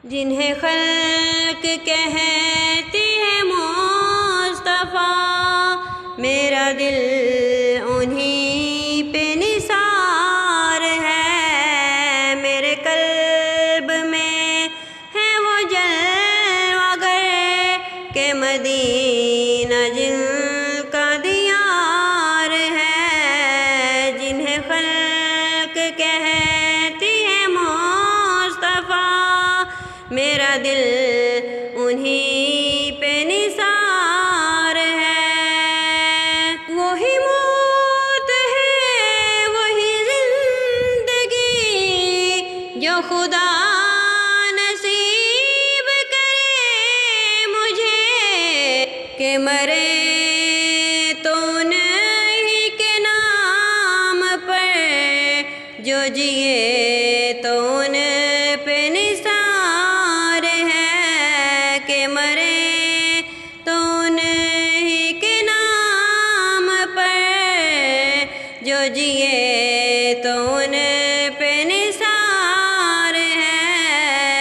جنہیں خلق کہتی ہے مصطفیٰ، میرا دل انہی پہ نثار ہے۔ میرے قلب میں ہے وہ جلوہ گر کہ مدینہ جن کا دیار ہے۔ جنہیں خلق کہتی ہے مصطفیٰ، میرا دل انہی پہ نثار ہے۔ وہی موت ہے وہی زندگی جو خدا نصیب کرے مجھے، کہ مرے تو انہی کے نام پر، جو جیے تو ان پہ نثار ہے۔ کہ مرے تو انہی کے نام پر، جو جیے تو ان